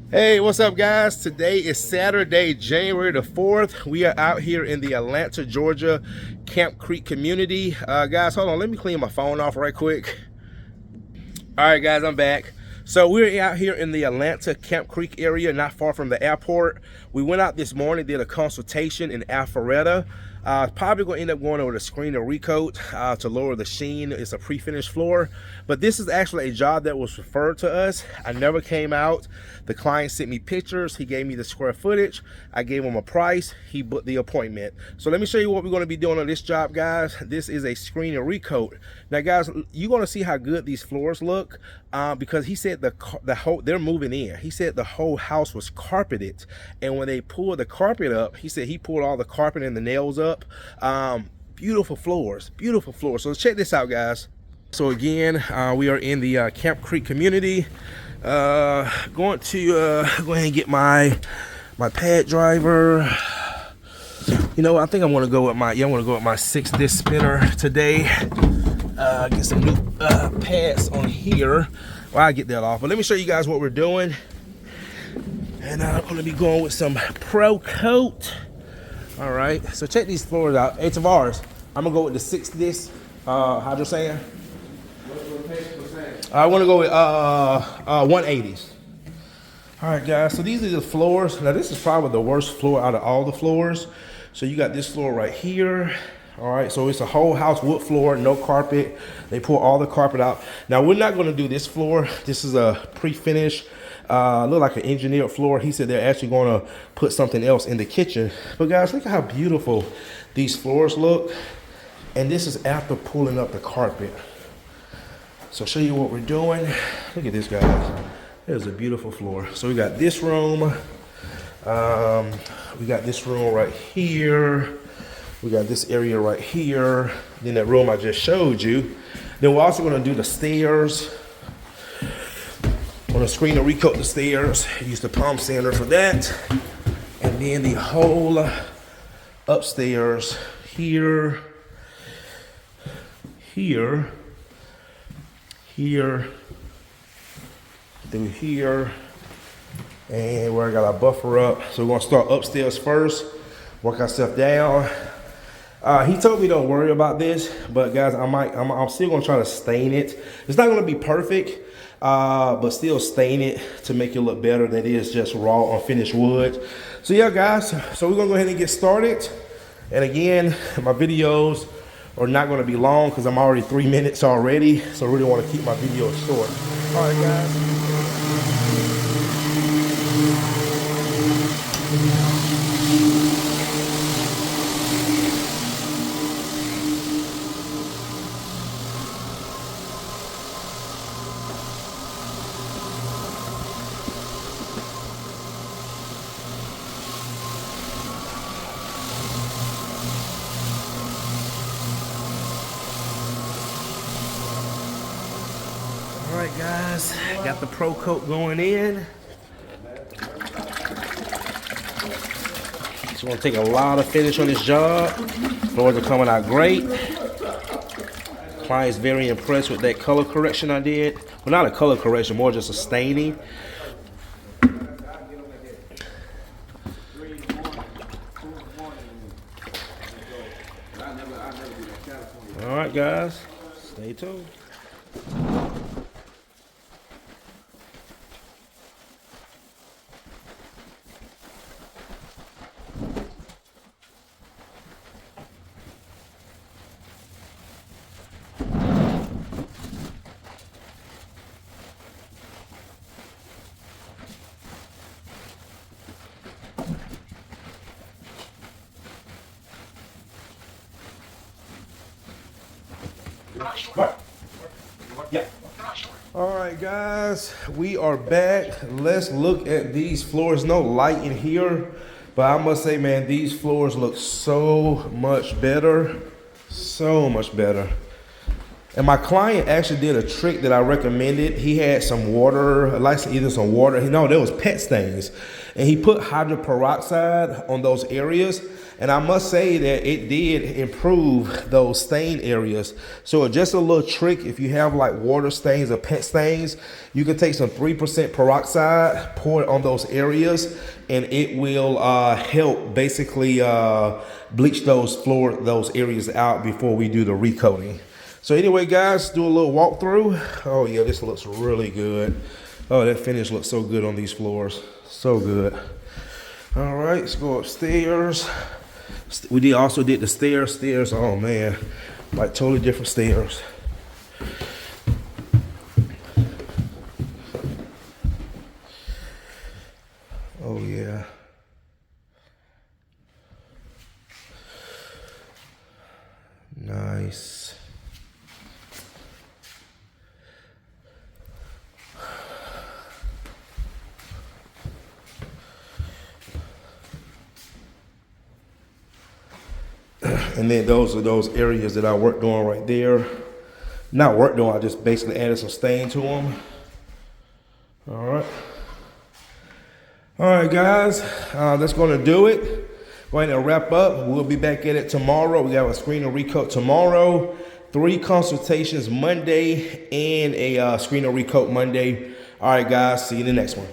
Hey, what's up, guys? Today is Saturday, January the 4th. We are out here in the Atlanta, Georgia Camp Creek community. Guys, hold on. Let me clean my phone off right quick. All right, guys, I'm back. So we're out here in the Atlanta Camp Creek area, not far from the airport. We went out this morning, did a consultation in Alpharetta. Probably gonna end up going over the screen and recoat to lower the sheen. It's a pre-finished floor, but this is actually a job that was referred to us. I never came out. The client sent me pictures. He gave me the square footage. I gave him a price. He booked the appointment. So let me show you what we're gonna be doing on this job, guys. This is a screen and recoat. Now, guys, you're gonna see how good these floors look because he said the whole, they're moving in. He said the whole house was carpeted, and when they pulled the carpet up, he said he pulled all the carpet and the nails up. Beautiful floors, beautiful floors. So check this out, guys. So again, we are in the Camp Creek community. Going to go ahead and get my pad driver. You know, I think I'm gonna go with my 6-disc spinner today. Get some new pads on here. Well, I'll get that off, but let me show you guys what we're doing. And I'm gonna be going with some Pro Coat. All right, so check these floors out. It's of ours. I'm gonna go with the 6-disc hydro sand. I want to go with 180s. All right, guys, so these are the floors. Now, this is probably the worst floor out of all the floors. So you got this floor right here. All right, so it's a whole house wood floor, no carpet. They pull all the carpet out. Now, we're not going to do this floor. This is a pre-finish, look like an engineered floor. He said they're actually going to put something else in the kitchen. But guys, look at how beautiful these floors look. And this is after pulling up the carpet. So I'll show you what we're doing. Look at this, guys. There's a beautiful floor. So we got this room. We got this room right here. We got this area right here. Then that room I just showed you. Then we're also gonna do the stairs. On the screen to recoat the stairs. Use the palm sander for that. And then the whole upstairs here, here, through here, and where I got our buffer up. So we're gonna start upstairs first, work ourselves down. He told me don't worry about this, but guys, I'm still gonna try to stain it. It's not gonna be perfect, but still stain it to make it look better than it is just raw unfinished wood. So yeah, guys, so we're gonna go ahead and get started. And again, my videos are not gonna be long because I'm already 3 minutes already, so I really wanna keep my videos short. All right, guys. All right, guys, got the Pro Coat going in. It's gonna take a lot of finish on this job. Floors are coming out great. Client's very impressed with that color correction I did. Well, not a color correction, more just a staining. All right, guys, stay tuned. Yeah. All right, guys, we are back. Let's look at these floors. No light in here, but I must say, man, these floors look so much better. So much better. And my client actually did a trick that I recommended. He had some water, like either some water, no, there was pet stains. And he put hydrogen peroxide on those areas. And I must say that it did improve those stain areas. So just a little trick, if you have like water stains or pet stains, you can take some 3% peroxide, pour it on those areas, and it will help basically bleach those areas out before we do the recoating. So anyway, guys, do a little walkthrough. Oh yeah, this looks really good. Oh, that finish looks so good on these floors. So good. All right, let's go upstairs. We also did the stairs. Oh man, like totally different stairs. Oh yeah. Nice. And then those are those areas that I worked on right there. Not worked on, I just basically added some stain to them. All right. All right, guys, that's gonna do it. Go ahead and wrap up. We'll be back at it tomorrow. We got a screen and recoat tomorrow, 3 consultations Monday, and a screen and recoat Monday. All right, guys, see you in the next one.